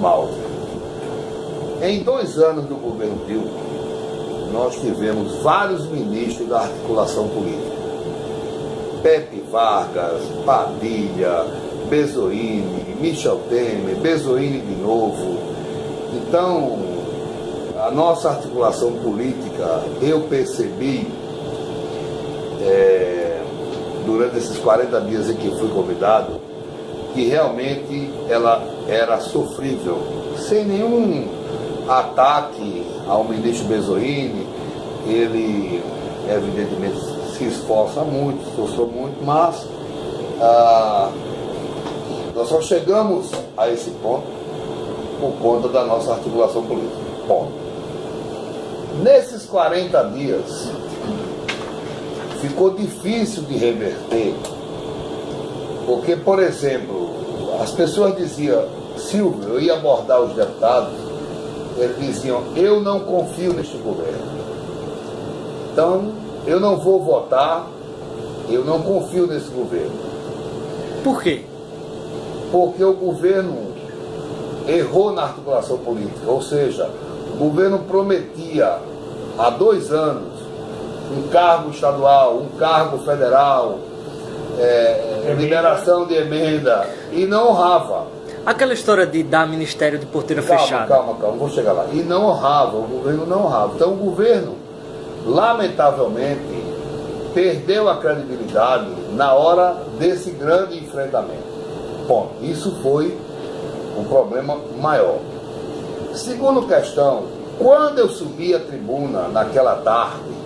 mal. Em 2 anos do governo Dilma, nós tivemos vários ministros da articulação política. Pepe Vargas, Padilha, Bezoini, Michel Temer, Bezoini de novo. Então, a nossa articulação política, eu percebi, durante esses 40 dias em que fui convidado, que realmente ela era sofrível, sem nenhum ataque ao ministro Bezoini. Ele, evidentemente, se esforça muito, esforçou muito, mas nós só chegamos a esse ponto por conta da nossa articulação política. Ponto. Nesses 40 dias, ficou difícil de reverter, porque, por exemplo, as pessoas diziam: Silvio, eu ia abordar os deputados, eles diziam: eu não confio neste governo, então eu não vou votar, eu não confio nesse governo. Por quê? Porque o governo errou na articulação política, ou seja, o governo prometia há 2 anos um cargo estadual, um cargo federal, liberação de emenda, e não honrava. Aquela história de dar ministério de porteira fechada. Calma, vou chegar lá. E não honrava, o governo não honrava. Então o governo, lamentavelmente, perdeu a credibilidade na hora desse grande enfrentamento. Bom, isso foi um problema maior. Segunda questão, quando eu subi a tribuna naquela tarde,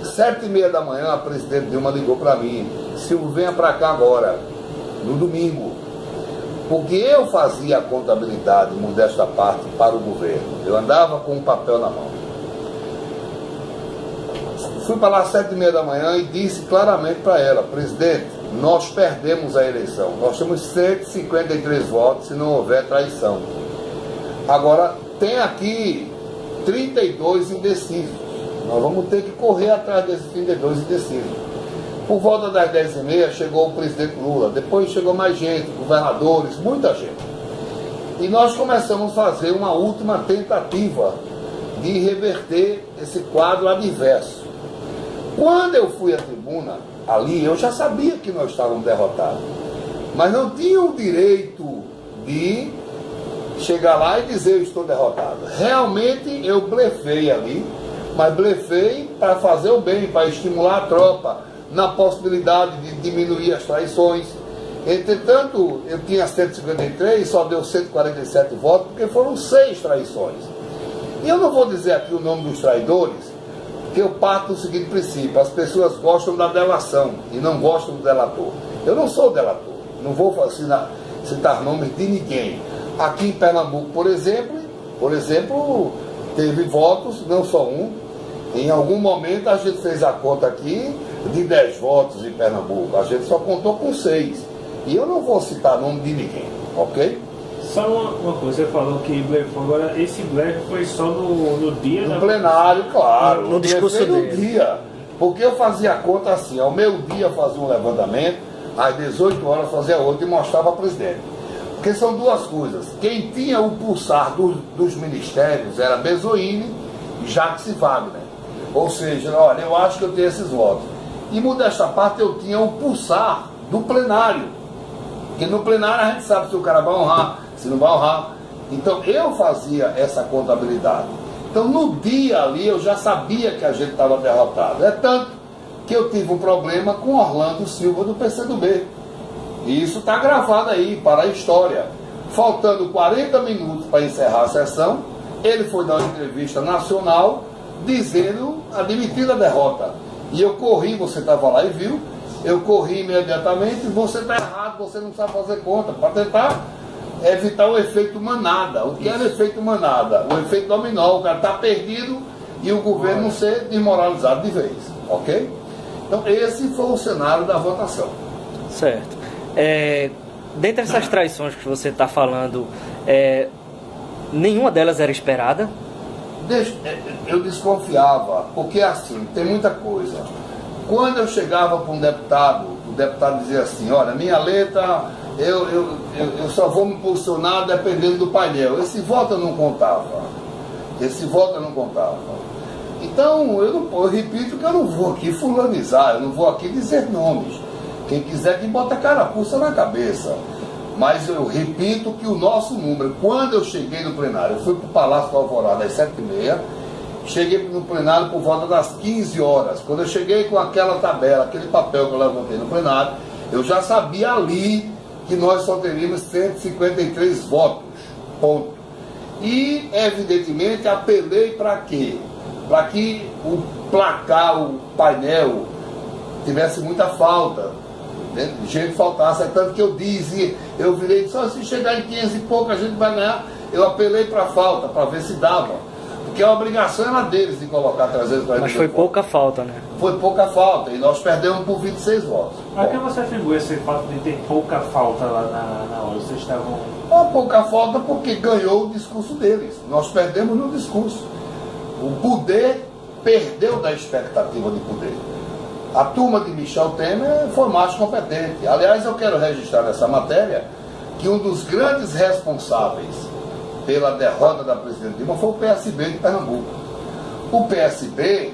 7h30 da manhã, a presidente Dilma ligou para mim: Silvio, venha para cá agora, no domingo. Porque eu fazia a contabilidade, modesta parte, para o governo. Eu andava com um papel na mão. Fui para lá às 7h30 da manhã e disse claramente para ela: presidente, nós perdemos a eleição. Nós temos 153 votos se não houver traição. Agora, tem aqui 32 indecisos. Nós vamos ter que correr atrás desses 32 indecisos. Por volta das 10h30 chegou o presidente Lula, depois chegou mais gente, governadores, muita gente. E nós começamos a fazer uma última tentativa de reverter esse quadro adverso. Quando eu fui à tribuna, ali eu já sabia que nós estávamos derrotados, mas não tinha o direito de chegar lá e dizer: eu estou derrotado. Realmente eu blefei ali, mas blefei para fazer o bem, para estimular a tropa na possibilidade de diminuir as traições. Entretanto, eu tinha 153, só deu 147 votos, porque foram 6 traições. E eu não vou dizer aqui o nome dos traidores, porque eu parto do seguinte princípio: as pessoas gostam da delação e não gostam do delator. Eu não sou delator, não vou citar nomes de ninguém. Aqui em Pernambuco, por exemplo, teve votos, não só um. Em algum momento a gente fez a conta aqui de 10 votos em Pernambuco. A gente só contou com 6. E eu não vou citar nome de ninguém, ok? Só uma coisa, você falou que blefou. Agora, esse blefe foi só no dia no plenário, claro. No discurso no dele. dia. Porque eu fazia a conta assim: ao meio-dia fazia um levantamento, às 18 horas fazia outro e mostrava ao presidente. Porque são duas coisas. Quem tinha o pulsar dos ministérios era Bezoini e Jacques Wagner. Ou seja, olha, eu acho que eu tenho esses votos. E modesta parte eu tinha o pulsar do plenário. Porque no plenário a gente sabe se o cara vai honrar, se não vai honrar. Então eu fazia essa contabilidade. Então no dia ali eu já sabia que a gente estava derrotado. É tanto que eu tive um problema com Orlando Silva do PCdoB. E isso está gravado aí para a história. Faltando 40 minutos para encerrar a sessão, ele foi dar uma entrevista nacional dizendo, admitindo a derrota. E eu corri, você estava lá e viu, eu corri imediatamente: você está errado, você não sabe fazer conta, para tentar evitar o efeito manada. O que era o efeito manada? O efeito dominó, o cara está perdido e o governo ser desmoralizado de vez, ok? Então esse foi o cenário da votação. Certo. Dentre essas traições que você está falando, nenhuma delas era esperada? Eu desconfiava, porque assim, tem muita coisa. Quando eu chegava para um deputado, o deputado dizia assim: olha, minha letra eu só vou me posicionar dependendo do painel. Esse voto eu não contava. Então, eu repito que eu não vou aqui fulanizar, eu não vou aqui dizer nomes. Quem quiser que bota a carapuça na cabeça. Mas eu repito que o nosso número, quando eu cheguei no plenário, eu fui para o Palácio do Alvorada às 7h30, cheguei no plenário por volta das 15 horas. Quando eu cheguei com aquela tabela, aquele papel que eu levantei no plenário, eu já sabia ali que nós só teríamos 153 votos. Ponto. E, evidentemente, apelei para quê? Para que o placar, o painel, tivesse muita falta. Né? Gente faltasse, é tanto que eu dizia, eu virei, só se chegar em 500 e pouco a gente vai ganhar. Eu apelei para a falta, para ver se dava. Porque a obrigação era deles de colocar 340. Mas foi pouca falta, né? Foi pouca falta, e nós perdemos por 26 votos. A que você atribui esse fato de ter pouca falta lá na hora? Vocês estavam... Pouca falta porque ganhou o discurso deles. Nós perdemos no discurso. O poder perdeu da expectativa de poder. A turma de Michel Temer foi mais competente. Aliás, eu quero registrar nessa matéria que um dos grandes responsáveis pela derrota da presidente Dilma foi o PSB de Pernambuco. O PSB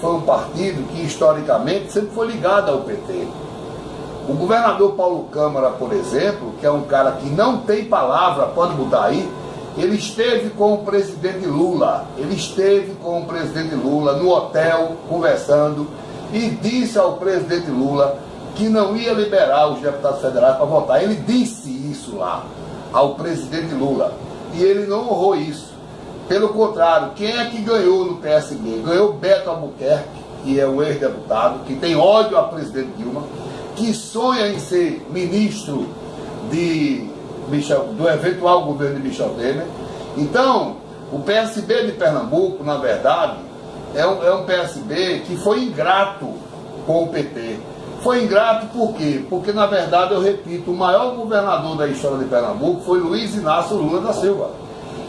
foi um partido que historicamente sempre foi ligado ao PT. O governador Paulo Câmara, por exemplo, que é um cara que não tem palavra, pode botar aí, ele esteve com o presidente Lula, no hotel, conversando, e disse ao presidente Lula que não ia liberar os deputados federais para votar. Ele disse isso lá, ao presidente Lula, e ele não honrou isso. Pelo contrário, quem é que ganhou no PSB? Ganhou Beto Albuquerque, que é um ex-deputado, que tem ódio à presidente Dilma, que sonha em ser ministro do eventual governo de Michel Temer. Então, o PSB de Pernambuco, na verdade, é um PSB que foi ingrato com o PT. Foi ingrato por quê? Porque, na verdade, eu repito, o maior governador da história de Pernambuco foi Luiz Inácio Lula da Silva.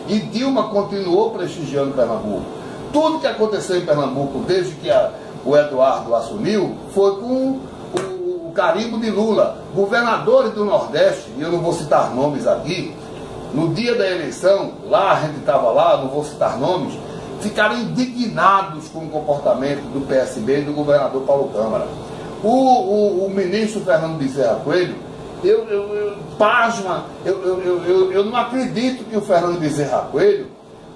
E Dilma continuou prestigiando Pernambuco. Tudo que aconteceu em Pernambuco, desde que o Eduardo assumiu, foi com o carimbo de Lula. Governadores do Nordeste, e eu não vou citar nomes aqui, no dia da eleição, lá a gente estava lá, não vou citar nomes, ficaram indignados com o comportamento do PSB e do governador Paulo Câmara. O ministro Fernando Bezerra Coelho, pasma, eu não acredito que o Fernando Bezerra Coelho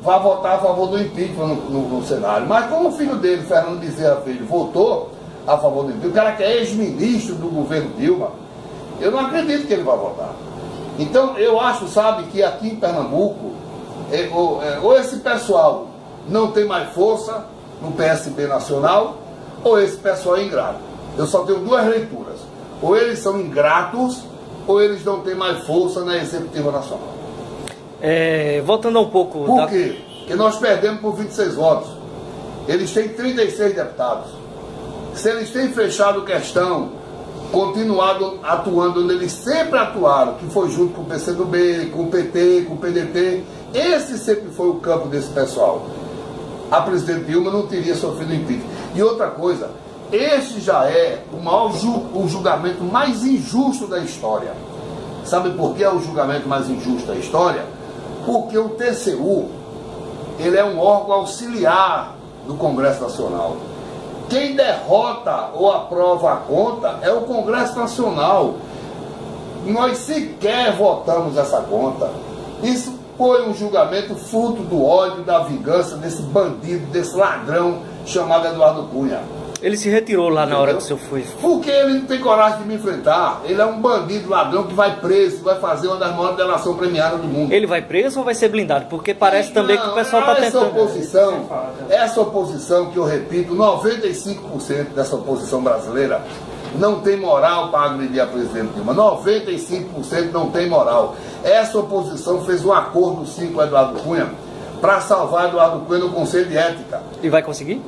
vá votar a favor do impeachment no cenário. Mas como o filho dele, Fernando Bezerra Coelho, votou a favor do impeachment, o cara que é ex-ministro do governo Dilma, eu não acredito que ele vai votar. Então eu acho, sabe, que aqui em Pernambuco, ou esse pessoal não tem mais força no PSB nacional, ou esse pessoal é ingrato. Eu só tenho duas leituras. Ou eles são ingratos, ou eles não têm mais força na Executiva Nacional. Voltando um pouco... Por quê? Porque nós perdemos por 26 votos. Eles têm 36 deputados. Se eles têm fechado questão, continuado atuando onde eles sempre atuaram, que foi junto com o PCdoB, com o PT, com o PDT, esse sempre foi o campo desse pessoal. A presidente Dilma não teria sofrido impeachment. E outra coisa, esse já é o julgamento mais injusto da história. Sabe por que é o julgamento mais injusto da história? Porque o TCU, ele é um órgão auxiliar do Congresso Nacional. Quem derrota ou aprova a conta é o Congresso Nacional. Nós sequer votamos essa conta. Isso foi um julgamento fruto do ódio, da vingança desse bandido, desse ladrão chamado Eduardo Cunha. Ele se retirou lá na hora que o senhor foi. Porque ele não tem coragem de me enfrentar. Ele é um bandido, ladrão que vai preso, vai fazer uma das maiores delações premiadas do mundo. Ele vai preso ou vai ser blindado? Porque parece também que o pessoal está tentando... Essa oposição que eu repito, 95% dessa oposição brasileira não tem moral para agredir a presidente Dilma. 95% não tem moral. Essa oposição fez um acordo sim com o Eduardo Cunha para salvar Eduardo Cunha no Conselho de Ética. E vai conseguir?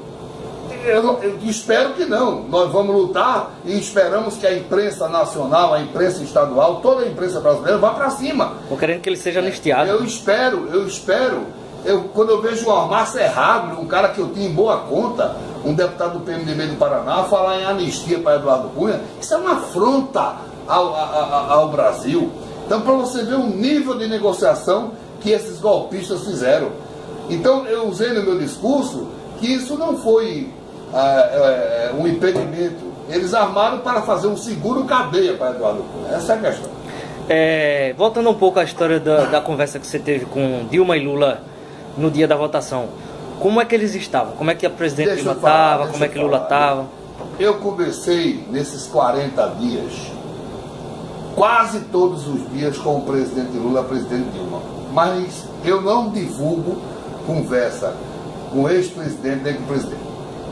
Eu espero que não. Nós vamos lutar e esperamos que a imprensa nacional, a imprensa estadual, toda a imprensa brasileira vá para cima. Estou querendo que ele seja anistiado. Eu espero. Quando eu vejo o Omar Serrado, um cara que eu tinha em boa conta, um deputado do PMDB do Paraná, falar em anistia para Eduardo Cunha, isso é uma afronta ao Brasil. Então, para você ver o nível de negociação que esses golpistas fizeram. Então, eu usei no meu discurso que isso não foi um impedimento. Eles armaram para fazer um seguro cadeia para Eduardo Cunha. Essa é a questão. Voltando um pouco à história da conversa que você teve com Dilma e Lula no dia da votação. Como é que eles estavam? Como é que a presidente Dilma estava? Como é que Lula estava? Eu conversei nesses 40 dias, quase todos os dias, com o presidente Lula e a presidente Dilma. Mas eu não divulgo conversa com o ex-presidente nem com o presidente.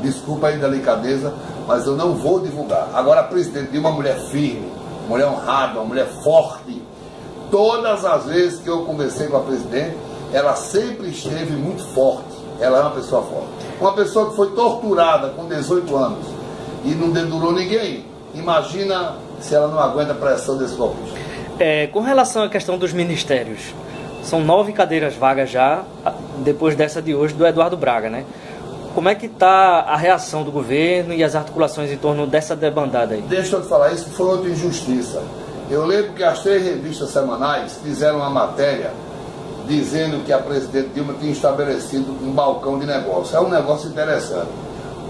Desculpa aí a delicadeza, mas eu não vou divulgar. Agora, a presidente Dilma é uma mulher firme, uma mulher honrada, uma mulher forte. Todas as vezes que eu conversei com a presidente, ela sempre esteve muito forte. Ela é uma pessoa forte. Uma pessoa que foi torturada com 18 anos e não dedurou ninguém. Imagina se ela não aguenta a pressão desse golpista. Com relação à questão dos ministérios, são 9 cadeiras vagas já, depois dessa de hoje do Eduardo Braga, né? Como é que está a reação do governo e as articulações em torno dessa debandada aí? Deixa eu te falar, isso foi outra injustiça. Eu lembro que as 3 revistas semanais fizeram uma matéria dizendo que a presidente Dilma tinha estabelecido um balcão de negócio. É um negócio interessante.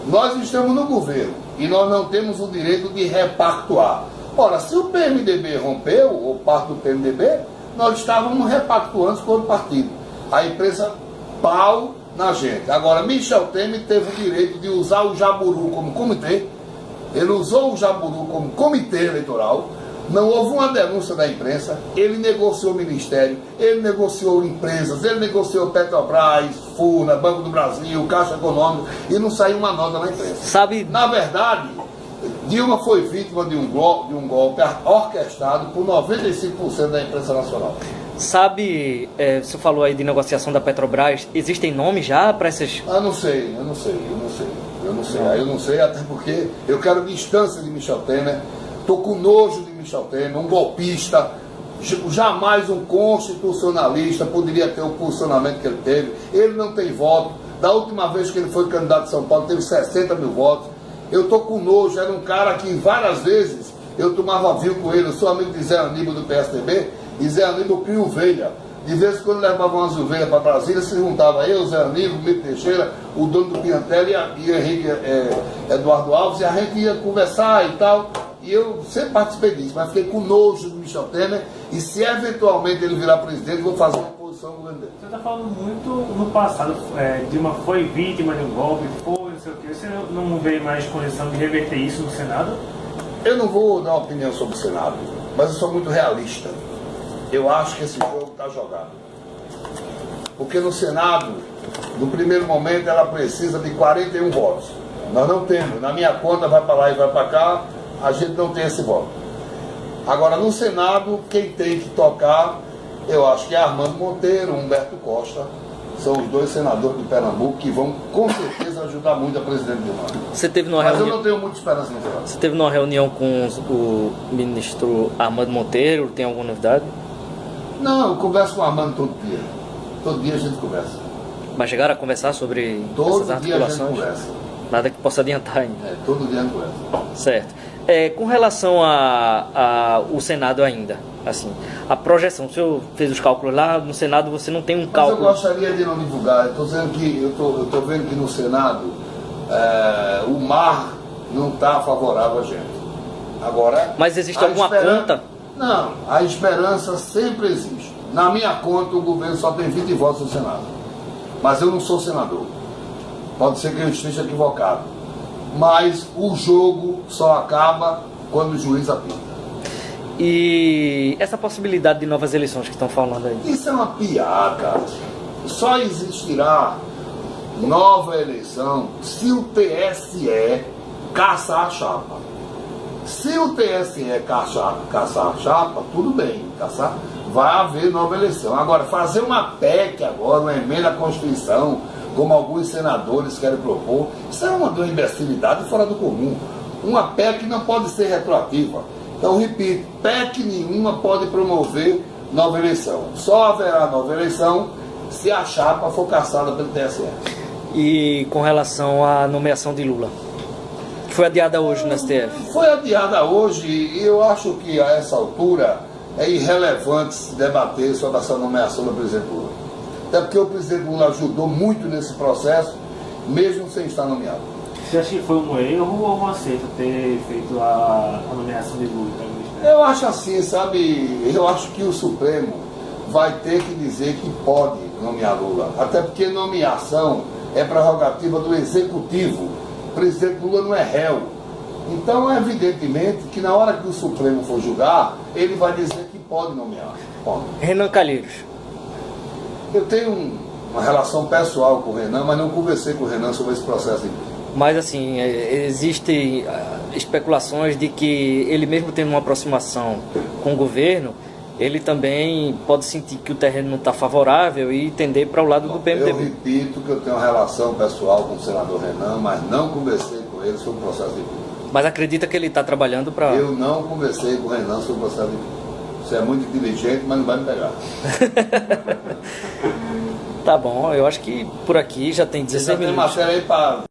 Nós estamos no governo e nós não temos o direito de repactuar. Ora, se o PMDB rompeu, ou parte do PMDB, nós estávamos repactuando com o partido. A imprensa pau na gente. Agora, Michel Temer teve o direito de usar o Jaburu como comitê. Ele usou o Jaburu como comitê eleitoral. Não houve uma denúncia da imprensa. Ele negociou o ministério, ele negociou empresas, ele negociou Petrobras, Furna, Banco do Brasil, Caixa Econômica, e não saiu uma nota na imprensa. Na verdade, Dilma foi vítima de um golpe orquestrado por 95% da imprensa nacional. Você falou aí de negociação da Petrobras, existem nomes já para essas... Eu não sei, aí eu não sei, até porque eu quero distância de Michel Temer. Estou com nojo de Michel Temer, um golpista. Jamais um constitucionalista poderia ter o posicionamento que ele teve. Ele não tem voto. Da última vez que ele foi candidato de São Paulo, teve 60 mil votos. Eu estou com nojo. Era um cara que várias vezes eu tomava vinho com ele. Eu sou amigo de Zé Aníbal do PSDB, e Zé Aníbal cria ovelha. De vez em quando levava umas ovelhas para Brasília, se juntava eu, Zé Aníbal, Mito Teixeira, o dono do Piantelli e Henrique Eduardo Alves, e a gente ia conversar e tal. E eu sempre participei disso, mas fiquei com nojo do Michel Temer, e se eventualmente ele virar presidente, vou fazer uma oposição ao governo dele. Você está falando muito no passado, Dilma foi vítima de um golpe, foi, não sei o quê. Você não vê mais condição de reverter isso no Senado? Eu não vou dar uma opinião sobre o Senado, mas eu sou muito realista. Eu acho que esse jogo está jogado. Porque no Senado, no primeiro momento, ela precisa de 41 votos. Nós não temos. Na minha conta, vai para lá e vai para cá, a gente não tem esse voto. Agora, no Senado, quem tem que tocar, eu acho que é Armando Monteiro, Humberto Costa. São os 2 senadores de Pernambuco que vão, com certeza, ajudar muito a presidente Dilma. Mas eu não tenho muita esperança no Senado. Você teve uma reunião com o ministro Armando Monteiro? Tem alguma novidade? Não, eu converso com o Armando todo dia. Todo dia a gente conversa. Mas chegaram a conversar sobre todo essas dia articulações? A gente conversa. Nada que possa adiantar ainda. Todo dia a gente conversa. Certo. Com relação ao Senado ainda, assim, a projeção, o senhor fez os cálculos lá, no Senado você não tem um cálculo... Mas eu gostaria de não divulgar. Eu estou vendo que no Senado o mar não está favorável a gente. Agora... Mas existe alguma conta? Não, a esperança sempre existe. Na minha conta, o governo só tem 20 votos no Senado. Mas eu não sou senador. Pode ser que eu esteja equivocado. Mas o jogo só acaba quando o juiz apita. E essa possibilidade de novas eleições que estão falando aí? Isso é uma piada. Só existirá nova eleição se o TSE caçar a chapa. Se o TSE caçar a chapa, tudo bem, caçar, vai haver nova eleição. Agora, fazer uma PEC agora, uma emenda à Constituição, como alguns senadores querem propor, isso é uma imbecilidade fora do comum. Uma PEC não pode ser retroativa. Então, repito, PEC nenhuma pode promover nova eleição. Só haverá nova eleição se a chapa for caçada pelo TSE. E com relação à nomeação de Lula? Foi adiada hoje no STF. Foi adiada hoje e eu acho que a essa altura é irrelevante se debater sobre essa nomeação do presidente Lula. Até porque o presidente Lula ajudou muito nesse processo, mesmo sem estar nomeado. Você acha que foi um erro ou um acerto ter feito a nomeação de Lula para o ministério? Eu acho assim, sabe, eu acho que o Supremo vai ter que dizer que pode nomear Lula. Até porque nomeação é prerrogativa do Executivo. O presidente Lula não é réu. Então, evidentemente, que na hora que o Supremo for julgar, ele vai dizer que pode nomear. Pode. Renan Calheiros. Eu tenho uma relação pessoal com o Renan, mas não conversei com o Renan sobre esse processo. Mas assim, existem especulações de que ele mesmo tendo uma aproximação com o governo, ele também pode sentir que o terreno não está favorável e tender para o lado do PMDB. Eu repito que eu tenho uma relação pessoal com o senador Renan, mas não conversei com ele sobre o processo de impeachment. Mas acredita que ele está trabalhando para... Eu não conversei com o Renan sobre o processo de impeachment. Você é muito inteligente, mas não vai me pegar. Tá bom, eu acho que por aqui já tem 16 Tem minutos. matéria aí para